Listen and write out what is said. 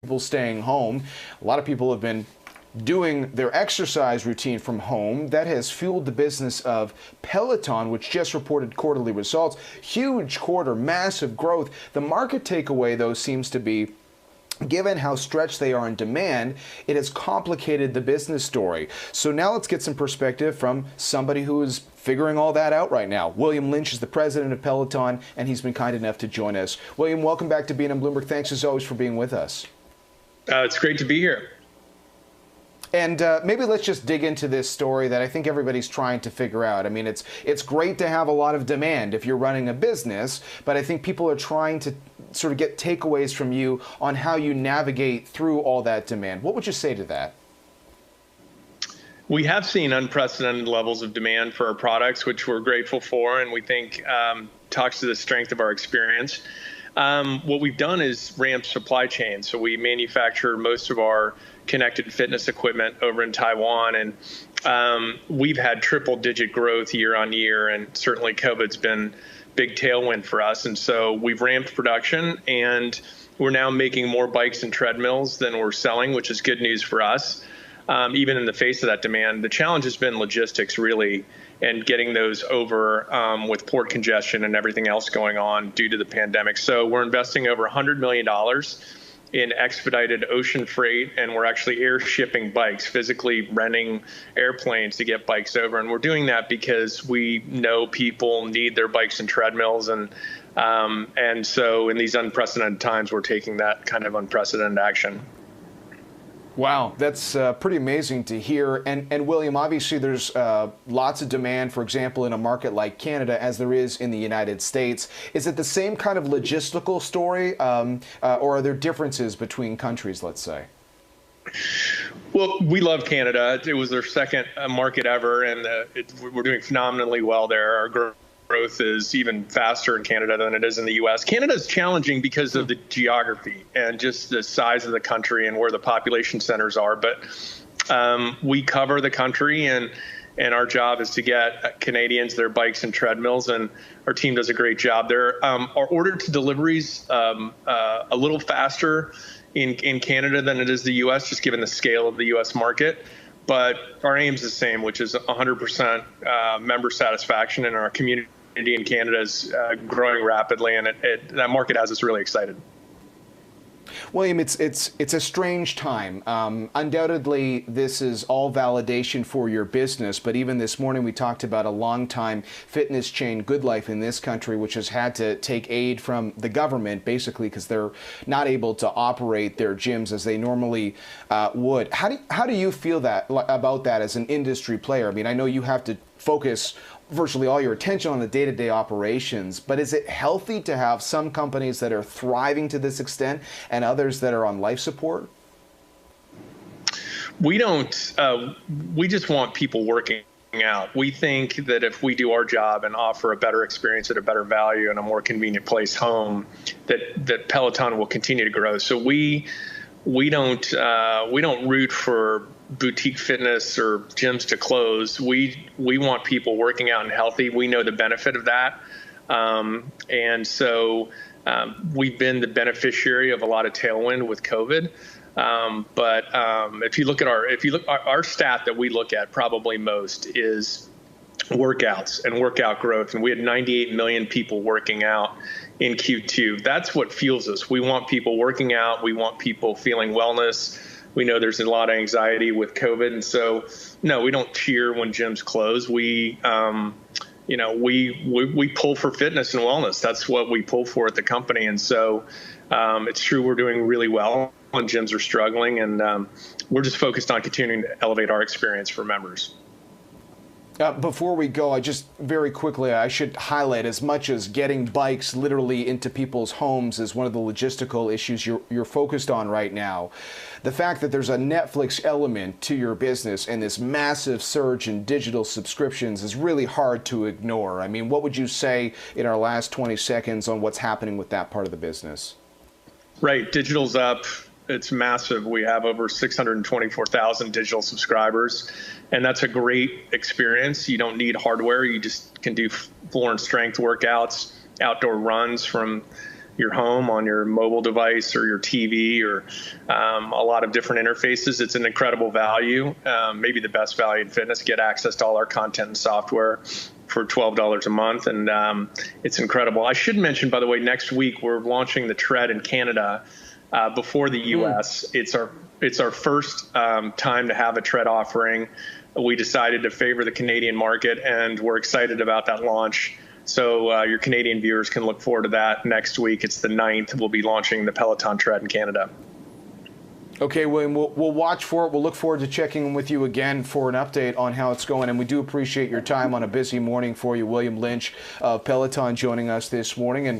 people staying home. A lot of people have been doing their exercise routine from home. That has fueled the business of Peloton, which just reported quarterly results. Huge quarter, massive growth. The market takeaway, though, seems to be, given how stretched they are in demand, it has complicated the business story. So now let's get some perspective from somebody who is figuring all that out right now. William Lynch is the president of Peloton, and he's been kind enough to join us. William, welcome back to BNN Bloomberg. Thanks as always for being with us. It's great to be here. And maybe let's just dig into this story that I think everybody's trying to figure out. I mean, it's great to have a lot of demand if you're running a business, but I think people are trying to sort of get takeaways from you on how you navigate through all that demand. What would you say to that? We have seen unprecedented levels of demand for our products, which we're grateful for, and we think talks to the strength of our experience. What we've done is ramp supply chain. So we manufacture most of our connected fitness equipment over in Taiwan, and we've had triple-digit growth year on year, and certainly COVID's been big tailwind for us. And so we've ramped production, and we're now making more bikes and treadmills than we're selling, which is good news for us. Even in the face of that demand, the challenge has been logistics, really, and getting those over with port congestion and everything else going on due to the pandemic. So we're investing over $100 million in expedited ocean freight, and we're actually air shipping bikes, physically renting airplanes to get bikes over. And we're doing that because we know people need their bikes and treadmills. And so in these unprecedented times, we're taking that kind of unprecedented action. Wow, that's pretty amazing to hear. And William, obviously there's lots of demand, for example, in a market like Canada, as there is in the United States. Is it the same kind of logistical story, or are there differences between countries, let's say? Well, we love Canada. It was their second market ever, and we're doing phenomenally well there. Our growth is even faster in Canada than it is in the U.S. Canada is challenging because of the geography and just the size of the country and where the population centers are. But we cover the country, and our job is to get Canadians their bikes and treadmills, and our team does a great job there. Our order to deliveries a little faster in Canada than it is the U.S., just given the scale of the U.S. market. But our aim is the same, which is 100% member satisfaction, and our community in Canada is growing rapidly, and that market has us really excited. William, it's a strange time. Undoubtedly, this is all validation for your business, but even this morning we talked about a longtime fitness chain, Good Life, in this country, which has had to take aid from the government, basically because they're not able to operate their gyms as they normally would. How do you feel about that as an industry player? I mean, I know you have to focus virtually all your attention on the day-to-day operations, but is it healthy to have some companies that are thriving to this extent and others that are on life support? We don't. We just want people working out. We think that if we do our job and offer a better experience at a better value and a more convenient place home, that Peloton will continue to grow. So we don't root for boutique fitness or gyms to close. We want people working out and healthy. We know the benefit of that. And so we've been the beneficiary of a lot of tailwind with COVID. But if you look at our stat that we look at probably most is workouts and workout growth. And we had 98 million people working out in Q2. That's what fuels us. We want people working out. We want people feeling wellness. We know there's a lot of anxiety with COVID. And so, no, we don't cheer when gyms close. We pull for fitness and wellness. That's what we pull for at the company. And so it's true we're doing really well when gyms are struggling. And we're just focused on continuing to elevate our experience for members. Before we go, I should highlight, as much as getting bikes literally into people's homes is one of the logistical issues you're focused on right now, the fact that there's a Netflix element to your business and this massive surge in digital subscriptions is really hard to ignore. I mean, what would you say in our last 20 seconds on what's happening with that part of the business? Right. Digital's up. It's massive. We have over 624,000 digital subscribers, and that's a great experience. You don't need hardware. You just can do floor and strength workouts, outdoor runs from your home on your mobile device or your TV or a lot of different interfaces. It's an incredible value, maybe the best value in fitness. Get access to all our content and software for $12 a month, and it's incredible. I should mention, by the way, next week we're launching the Tread in Canada before the U.S. It's our first time to have a Tread offering. We decided to favor the Canadian market, and we're excited about that launch. So your Canadian viewers can look forward to that next week. It's the 9th. We'll be launching the Peloton Tread in Canada. Okay, William, we'll watch for it. We'll look forward to checking in with you again for an update on how it's going. And we do appreciate your time on a busy morning for you. William Lynch of Peloton joining us this morning. And